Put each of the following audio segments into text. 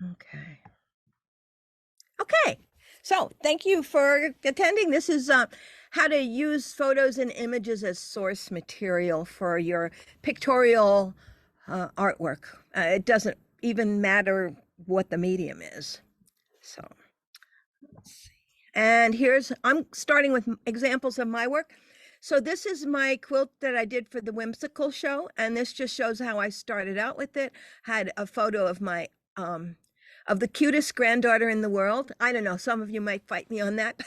Okay. Okay. So thank you for attending. This is how to use photos and images as source material for your pictorial artwork. It doesn't even matter what the medium is. So let's see. And I'm starting with examples of my work. So this is my quilt that I did for the Whimsical show, and this just shows how I started out with it. Had a photo of my of the cutest granddaughter in the world. I don't know, some of you might fight me on that.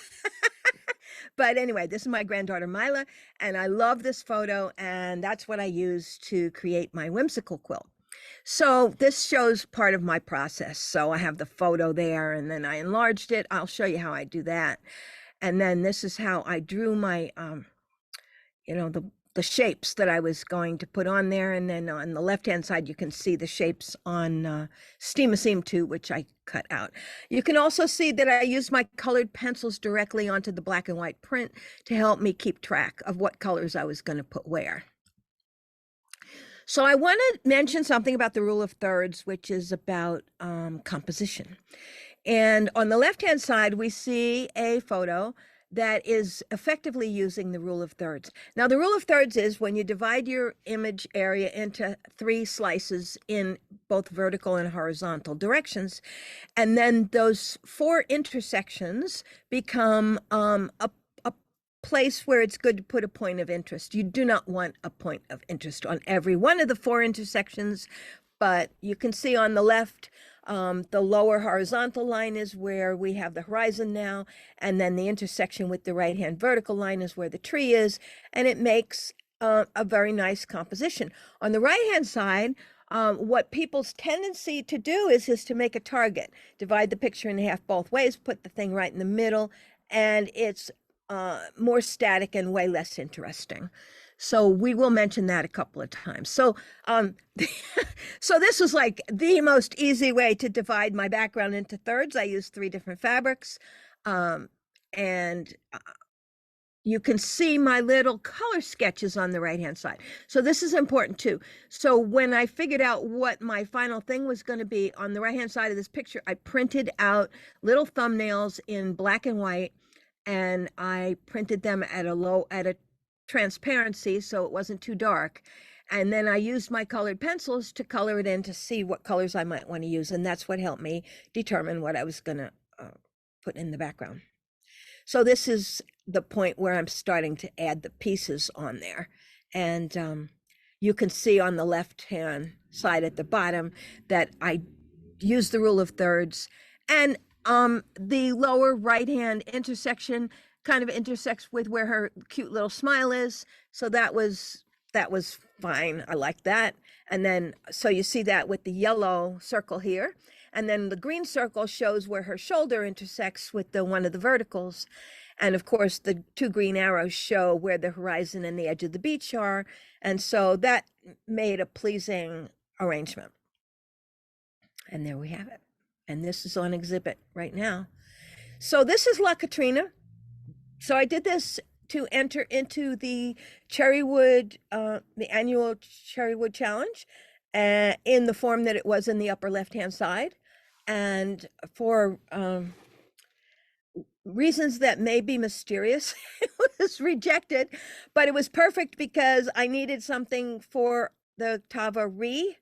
But anyway, this is my granddaughter Mila, and I love this photo, and that's what I used to create my Whimsical quilt. So this shows part of my process. So I have the photo there, and then I enlarged it. I'll show you how I do that. And then this is how I drew my the shapes that I was going to put on there. And then on the left-hand side, you can see the shapes on Steam-A-Seam 2, which I cut out. You can also see that I used my colored pencils directly onto the black and white print to help me keep track of what colors I was going to put where. So I want to mention something about the rule of thirds, which is about composition. And on the left-hand side, we see a photo that is effectively using the rule of thirds. Now, the rule of thirds is when you divide your image area into 3 slices in both vertical and horizontal directions, and then those 4 intersections become a place where it's good to put a point of interest. You do not want a point of interest on every one of the 4 intersections, but you can see on the left, the lower horizontal line is where we have the horizon now, and then the intersection with the right-hand vertical line is where the tree is, and it makes a very nice composition. On the right-hand side, what people's tendency to do is to make a target, divide the picture in half both ways, put the thing right in the middle, and it's more static and way less interesting. So we will mention that a couple of times. So so this was like the most easy way to divide my background into thirds. I used 3 different fabrics, and you can see my little color sketches on the right-hand side. So this is important too. So when I figured out what my final thing was going to be, on the right-hand side of this picture, I printed out little thumbnails in black and white, and I printed them at a transparency so it wasn't too dark. And then I used my colored pencils to color it in to see what colors I might want to use. And that's what helped me determine what I was going to put in the background. So this is the point where I'm starting to add the pieces on there. And you can see on the left-hand side at the bottom that I use the rule of thirds. And the lower right-hand intersection kind of intersects with where her cute little smile is. So that was fine. I like that. And then, so you see that with the yellow circle here. And then the green circle shows where her shoulder intersects with one of the verticals. And of course, the 2 green arrows show where the horizon and the edge of the beach are. And so that made a pleasing arrangement. And there we have it. And this is on exhibit right now. So this is La Katrina. So I did this to enter into the Cherrywood, the annual Cherrywood Challenge, in the form that it was in the upper left-hand side. And for reasons that may be mysterious, it was rejected, but it was perfect because I needed something for the Tava Re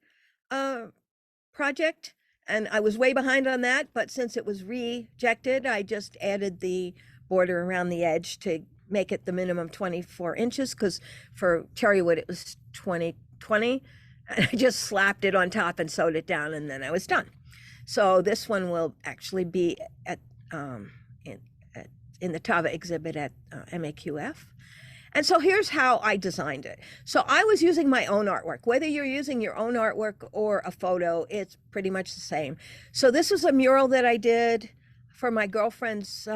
project. And I was way behind on that, but since it was rejected, I just added the border around the edge to make it the minimum 24 inches, because for Cherrywood it was 20. And I just slapped it on top and sewed it down, and then I was done. So this one will actually be at in the Tava exhibit at MAQF. And so here's how I designed it. So I was using my own artwork. Whether you're using your own artwork or a photo, it's pretty much the same. So this was a mural that I did for my girlfriend's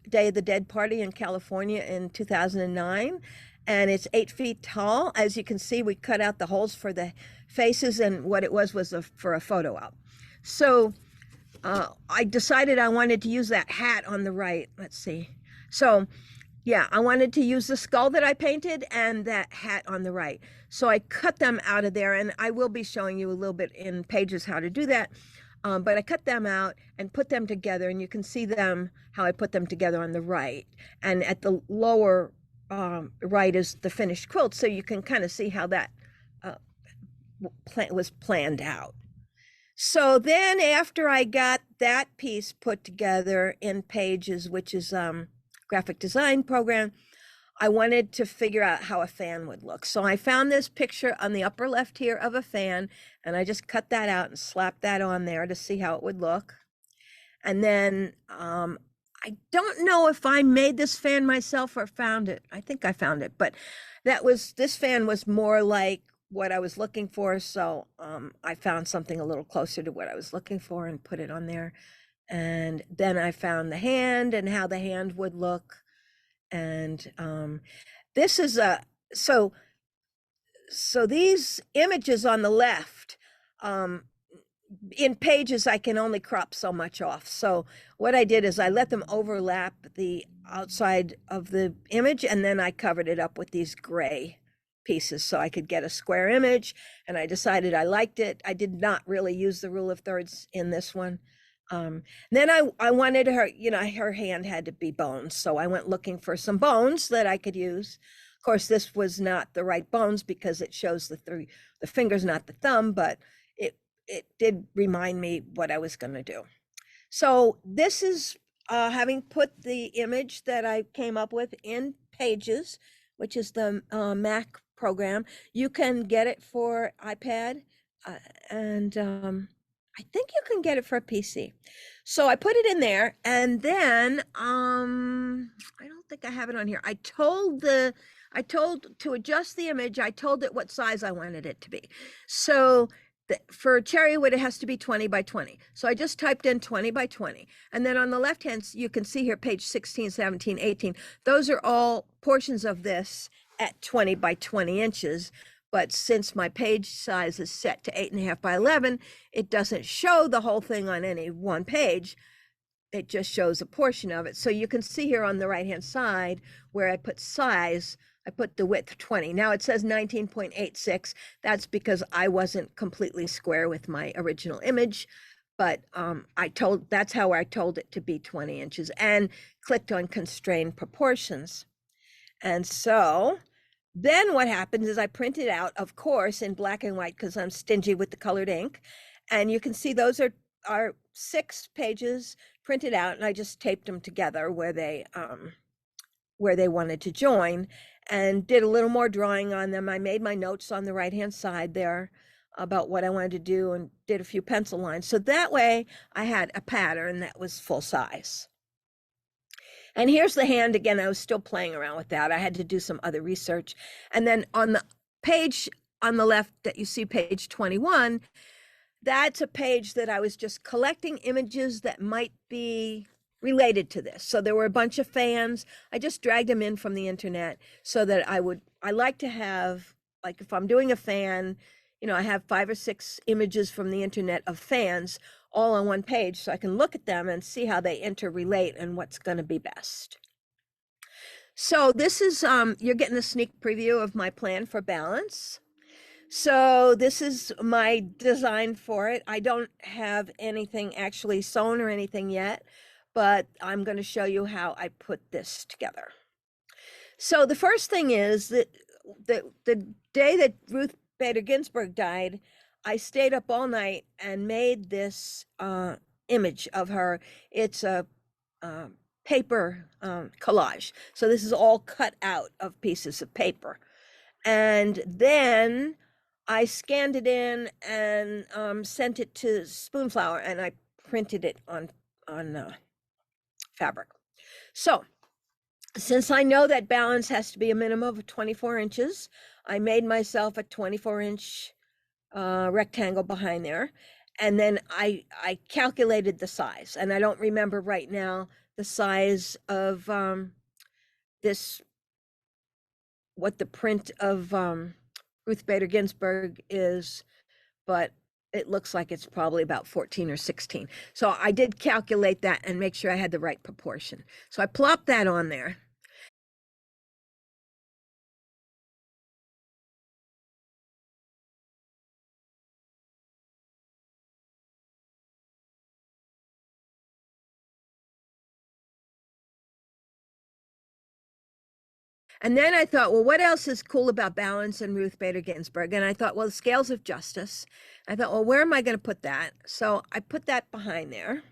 Day of the Dead party in California in 2009. And it's 8 feet tall. As you can see, we cut out the holes for the faces, and what it was for a photo op. So I decided I wanted to use that hat on the right. Let's see. So yeah, I wanted to use the skull that I painted and that hat on the right. So I cut them out of there, and I will be showing you a little bit in pages how to do that. But I cut them out and put them together, and you can see them, how I put them together on the right. And at the lower right is the finished quilt, so you can kind of see how that uh, was planned out. So then after I got that piece put together in Pages, which is graphic design program, I wanted to figure out how a fan would look. So I found this picture on the upper left here of a fan, and I just cut that out and slapped that on there to see how it would look. And then I don't know if I made this fan myself or found it. I think I found it, but this fan was more like what I was looking for. So I found something a little closer to what I was looking for and put it on there. And then I found the hand and how the hand would look. And this is so these images on the left, in Pages, I can only crop so much off. So what I did is I let them overlap the outside of the image, and then I covered it up with these gray pieces so I could get a square image. And I decided I liked it. I did not really use the rule of thirds in this one. Then I wanted her, her hand had to be bones. So I went looking for some bones that I could use. Of course, this was not the right bones because it shows the fingers, not the thumb, but it did remind me what I was going to do. So this is having put the image that I came up with in Pages, which is the Mac program. You can get it for iPad, and I think you can get it for a PC. So I put it in there, and then I don't think I have it on here. I told to adjust the image, I told it what size I wanted it to be. So for Cherrywood, it has to be 20 by 20. So I just typed in 20 by 20. And then on the left hand, you can see here page 16, 17, 18. Those are all portions of this at 20 by 20 inches. But since my page size is set to 8.5 by 11, it doesn't show the whole thing on any one page. It just shows a portion of it. So you can see here on the right-hand side where I put size, I put the width 20. Now it says 19.86. That's because I wasn't completely square with my original image, but that's how I told it to be 20 inches and clicked on constrain proportions. And so then what happens is I print it out, of course, in black and white because I'm stingy with the colored ink. And you can see those are 6 pages printed out, and I just taped them together where they wanted to join, and did a little more drawing on them. I made my notes on the right-hand side there about what I wanted to do and did a few pencil lines. So that way I had a pattern that was full size. And here's the hand again. I was still playing around with that. I had to do some other research. And then on the page on the left that you see, page 21, that's a page that I was just collecting images that might be related to this. So there were a bunch of fans. I just dragged them in from the internet so that I like to have, like if I'm doing a fan, I have 5 or 6 images from the internet of fans all on one page so I can look at them and see how they interrelate and what's going to be best. So this is, you're getting a sneak preview of my plan for balance. So this is my design for it. I don't have anything actually sewn or anything yet, but I'm going to show you how I put this together. So the first thing is that the day that Ruth Bader Ginsburg died, I stayed up all night and made this image of her. It's a paper collage. So this is all cut out of pieces of paper. And then I scanned it in and sent it to Spoonflower, and I printed it on fabric. So since I know that balance has to be a minimum of 24 inches, I made myself a 24-inch rectangle behind there. And then I calculated the size, and I don't remember right now the size of what the print of Ruth Bader Ginsburg is, but it looks like it's probably about 14 or 16. So I did calculate that and make sure I had the right proportion. So I plopped that on there. And then I thought, well, what else is cool about balance and Ruth Bader Ginsburg? And I thought, well, the scales of justice. I thought, well, where am I going to put that? So I put that behind there.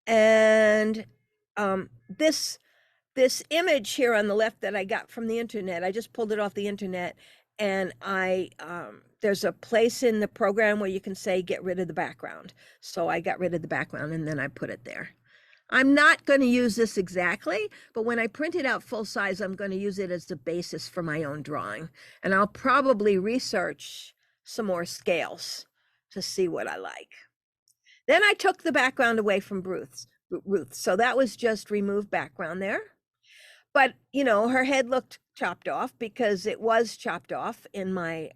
And this image here on the left that I got from the internet, I just pulled it off the internet, and there's a place in the program where you can say get rid of the background. So I got rid of the background and then I put it there. I'm not going to use this exactly, but when I print it out full size, I'm going to use it as the basis for my own drawing. And I'll probably research some more scales to see what I like. Then I took the background away from Ruth. So that was just remove background there. But, you know, her head looked chopped off because it was chopped off in my,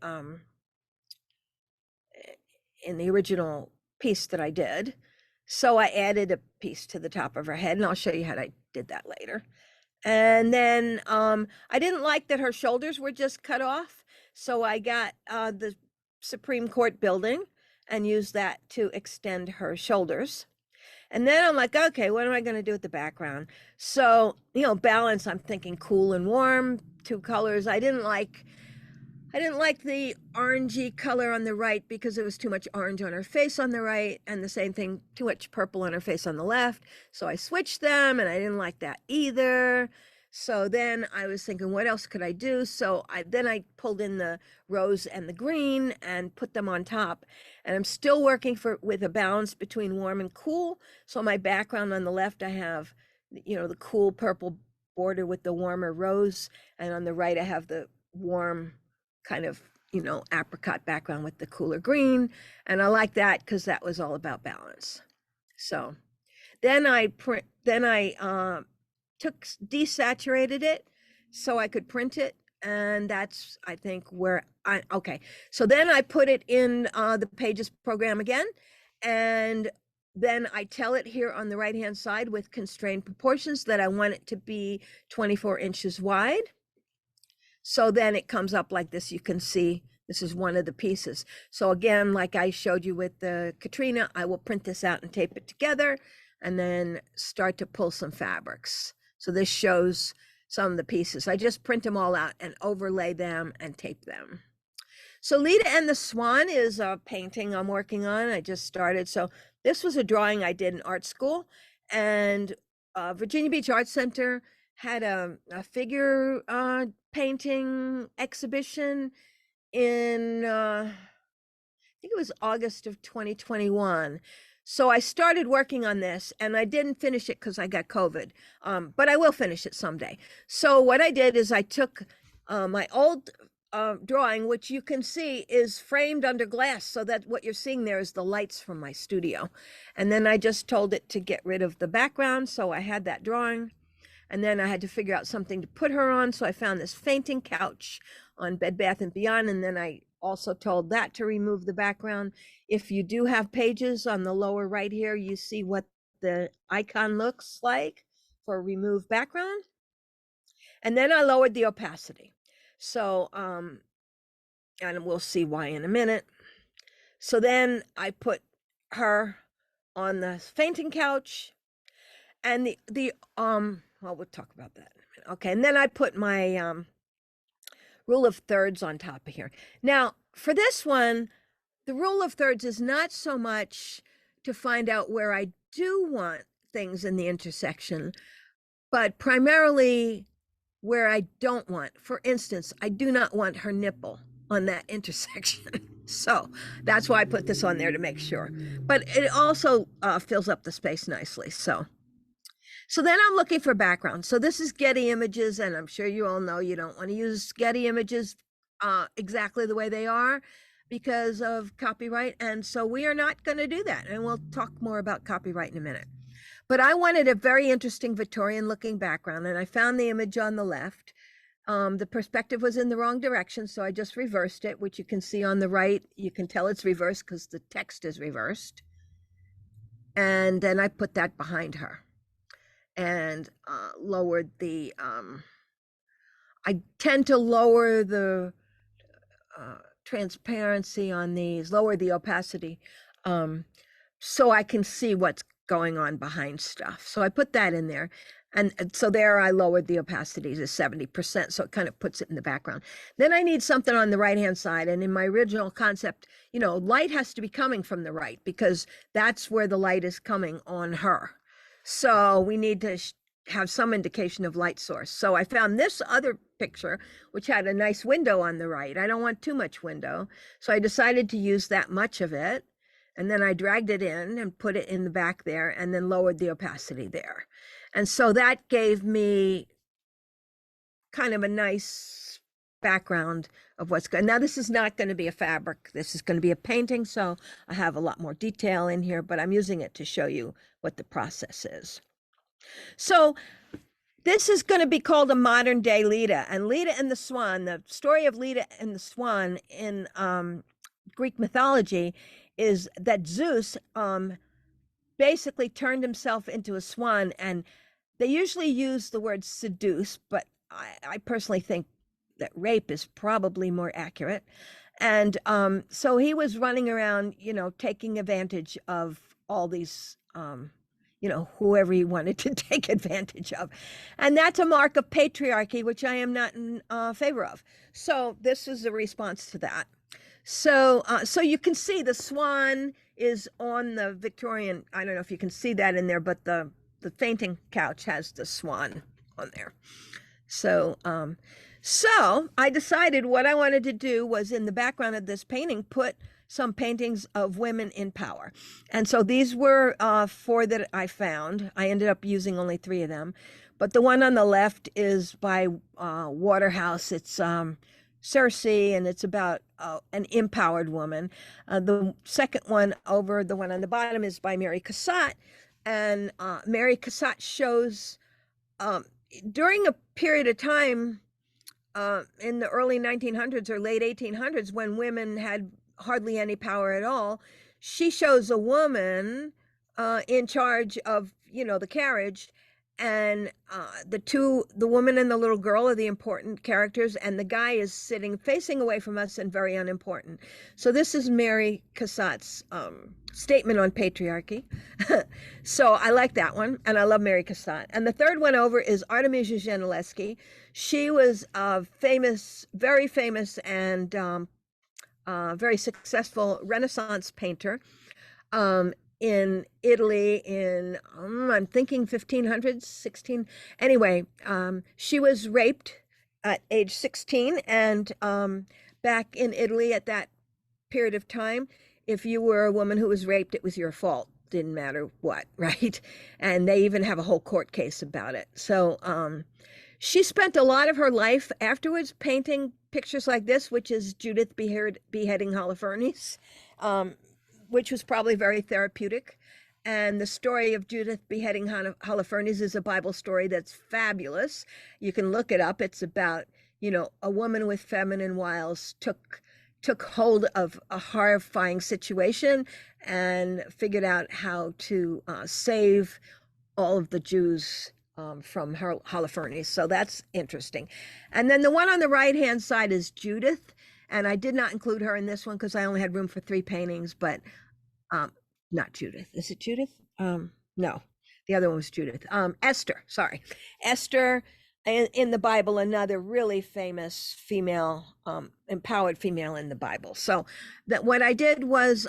in the original piece that I did. So I added a piece to the top of her head, and I'll show you how I did that later. And then I didn't like that her shoulders were just cut off. So I got the Supreme Court building and used that to extend her shoulders. And then I'm like, okay, what am I going to do with the background? So, you know, balance, I'm thinking cool and warm, 2 colors. I didn't like the orangey color on the right because it was too much orange on her face on the right, and the same thing, too much purple on her face on the left. So I switched them, and I didn't like that either. So then I was thinking, what else could I do? So then I pulled in the rose and the green and put them on top. And I'm still working with a balance between warm and cool. So my background on the left, I have, you know, the cool purple border with the warmer rose. And on the right, I have the warm kind of, you know, apricot background with the cooler green. And I like that because that was all about balance. So then I desaturated it so I could print it. And that's, I think, where okay. So then I put it in the Pages program again. And then I tell it here on the right-hand side with constrained proportions that I want it to be 24 inches wide. So then it comes up like this. You can see this is one of the pieces. So again, like I showed you with the Katrina, I will print this out and tape it together and then start to pull some fabrics. So this shows some of the pieces. I just print them all out and overlay them and tape them. So Leda and the Swan is a painting I'm working on. I just started. So this was a drawing I did in art school, and Virginia Beach Art Center had a figure painting exhibition in, I think it was August of 2021. So I started working on this, and I didn't finish it because I got COVID, but I will finish it someday. So what I did is I took my old drawing, which you can see is framed under glass, so that what you're seeing there is the lights from my studio. And then I just told it to get rid of the background, so I had that drawing. And then I had to figure out something to put her on, so I found this fainting couch on Bed Bath & Beyond, and then I also told that to remove the background. If you do have Pages on the lower right here, you see what the icon looks like for remove background. And then I lowered the opacity. So, and we'll see why in a minute. So then I put her on the fainting couch, and well, we'll talk about that in a minute. Okay, and then I put my rule of thirds on top of here. Now, for this one, the rule of thirds is not so much to find out where I do want things in the intersection, but primarily where I don't want. For instance, I do not want her nipple on that intersection. So that's why I put this on there, to make sure. But it also fills up the space nicely. So then I'm looking for background. So this is Getty Images, and I'm sure you all know you don't want to use Getty Images exactly the way they are because of copyright. And so we are not going to do that. And we'll talk more about copyright in a minute. But I wanted a very interesting Victorian looking background, and I found the image on the left. The perspective was in the wrong direction, so I just reversed it, which you can see on the right. You can tell it's reversed because the text is reversed. And then I put that behind her and lowered the, I tend to lower the transparency on these, lower the opacity, so I can see what's going on behind stuff. So I put that in there. And so there I lowered the opacity to 70%. So it kind of puts it in the background. Then I need something on the right-hand side. And in my original concept, you know, light has to be coming from the right because that's where the light is coming on her. So we need to have some indication of light source. So I found this other picture, which had a nice window on the right. I don't want too much window. So I decided to use that much of it. And then I dragged it in and put it in the back there and then lowered the opacity there. And so that gave me kind of a nice background of what's good. Now, this is not going to be a fabric. This is going to be a painting. So I have a lot more detail in here, but I'm using it to show you what the process is. So this is going to be called a modern day Leda. And Leda and the Swan, the story of Leda and the Swan in Greek mythology is that Zeus basically turned himself into a swan, and they usually use the word seduce, but I personally think that rape is probably more accurate. And so he was running around, you know, taking advantage of all these, you know, whoever he wanted to take advantage of. And that's a mark of patriarchy, which I am not in favor of. So this is a response to that. So you can see the swan is on the Victorian, I don't know if you can see that in there, but the fainting couch has the swan on there. So I decided what I wanted to do was in the background of this painting, put some paintings of women in power. And so these were 4 that I found. I ended up using only 3 of them. But the one on the left is by Waterhouse. It's Circe, and it's about an empowered woman. The second one over, the one on the bottom, is by Mary Cassatt. And Mary Cassatt shows during a period of time in the early 1900s or late 1800s when women had hardly any power at all. She shows a woman in charge of, you know, the carriage, and the woman and the little girl are the important characters, and the guy is sitting facing away from us and very unimportant. So this is Mary Cassatt's statement on patriarchy. So I like that one, and I love Mary Cassatt. And the third one over is Artemisia Gentileschi. She was famous, very famous, and very successful Renaissance painter in Italy in, I'm thinking 1500s, 16. Anyway, she was raped at age 16. And back in Italy at that period of time, if you were a woman who was raped, it was your fault. Didn't matter what, right? And they even have a whole court case about it. So she spent a lot of her life afterwards painting pictures like this, which is Judith beheading Holofernes, which was probably very therapeutic. And the story of Judith beheading Holofernes is a Bible story that's fabulous. You can look it up. It's about, you know, a woman with feminine wiles took hold of a horrifying situation and figured out how to save all of the Jews from Holofernes. So that's interesting. And then the one on the right-hand side is Judith. And I did not include her in this one because I only had room for 3 paintings, but not Judith. Is it Judith? No, the other one was Judith. Esther, sorry. Esther in the Bible, another really famous female, empowered female in the Bible. So that what I did was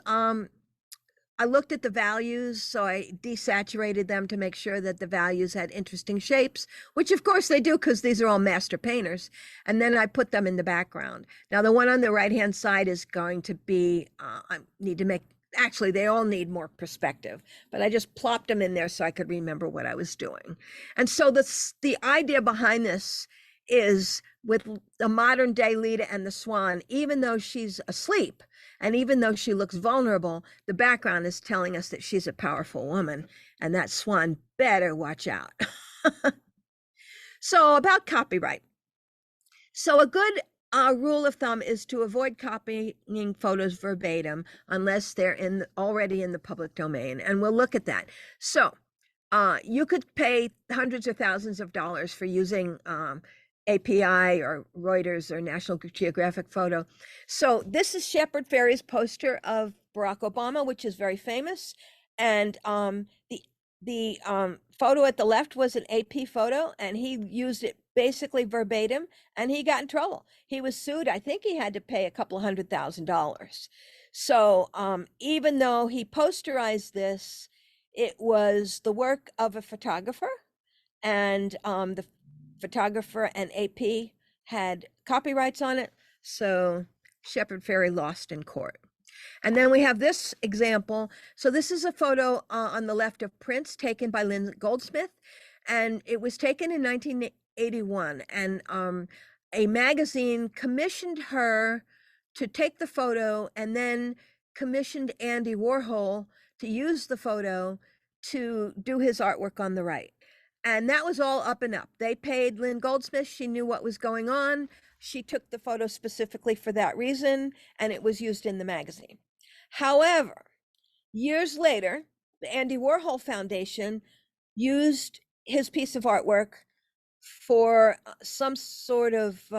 I looked at the values, so I desaturated them to make sure that the values had interesting shapes, which of course they do because these are all master painters. And then I put them in the background. Now the one on the right-hand side is going to be, I need to make, actually they all need more perspective, but I just plopped them in there so I could remember what I was doing. And so the idea behind this is with the modern day Leda and the Swan, even though she's asleep, and even though she looks vulnerable, the background is telling us that she's a powerful woman, and that swan better watch out. So about copyright. So a good rule of thumb is to avoid copying photos verbatim unless they're already in the public domain, and we'll look at that. So you could pay hundreds or thousands of dollars for using API or Reuters or National Geographic photo. So this is Shepard Fairey's poster of Barack Obama, which is very famous. And the photo at the left was an AP photo, and he used it basically verbatim, and he got in trouble. He was sued. I think he had to pay a couple of $100,000. So even though he posterized this, it was the work of a photographer, and the photographer and AP had copyrights on it. So Shepard Fairey lost in court. And then we have this example. So this is a photo on the left of Prince taken by Lynn Goldsmith, and it was taken in 1981. And a magazine commissioned her to take the photo, and then commissioned Andy Warhol to use the photo to do his artwork on the right. And that was all up and up. They paid Lynn Goldsmith. She knew what was going on. She took the photo specifically for that reason, and it was used in the magazine. However, years later, the Andy Warhol Foundation used his piece of artwork for some sort of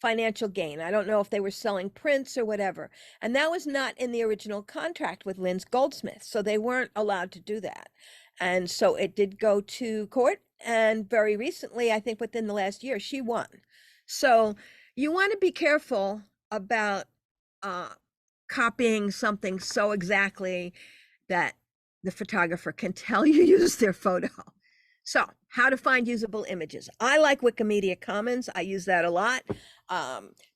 financial gain. I don't know if they were selling prints or whatever. And that was not in the original contract with Lynn Goldsmith. So they weren't allowed to do that. And so it did go to court. And very recently, I think within the last year, she won. So you want to be careful about copying something so exactly that the photographer can tell you use their photo. So how to find usable images. I like Wikimedia Commons. I use that a lot.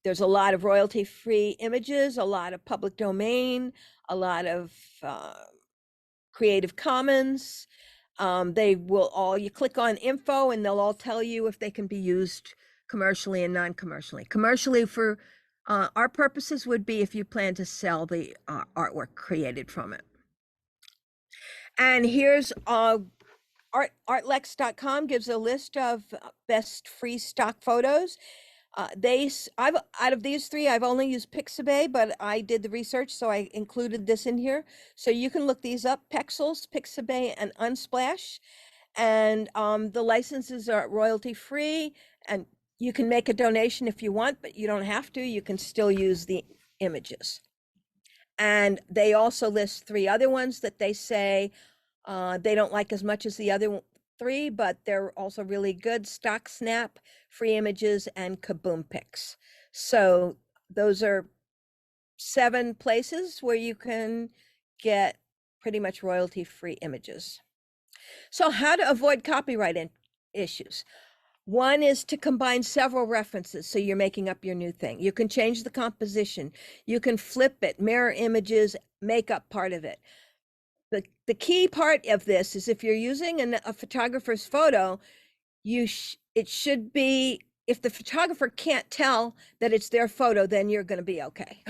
There's a lot of royalty-free images, a lot of public domain, a lot of Creative Commons. They will all, you click on info and they'll all tell you if they can be used commercially and non-commercially. Commercially for our purposes would be if you plan to sell the artwork created from it. And here's artlex.com gives a list of best free stock photos. Out of these three, I've only used Pixabay, but I did the research, so I included this in here. So you can look these up: Pexels, Pixabay, and Unsplash. And the licenses are royalty free, and you can make a donation if you want, but you don't have to. You can still use the images. And they also list three other ones that they say they don't like as much as the other three, but they're also really good: StockSnap, Free Images, and KaboomPix. So those are 7 places where you can get pretty much royalty-free images. So how to avoid copyright issues. One is to combine several references, so you're making up your new thing. You can change the composition. You can flip it, mirror images, make up part of it. The key part of this is if you're using a photographer's photo, it should be, if the photographer can't tell that it's their photo, then you're going to be okay.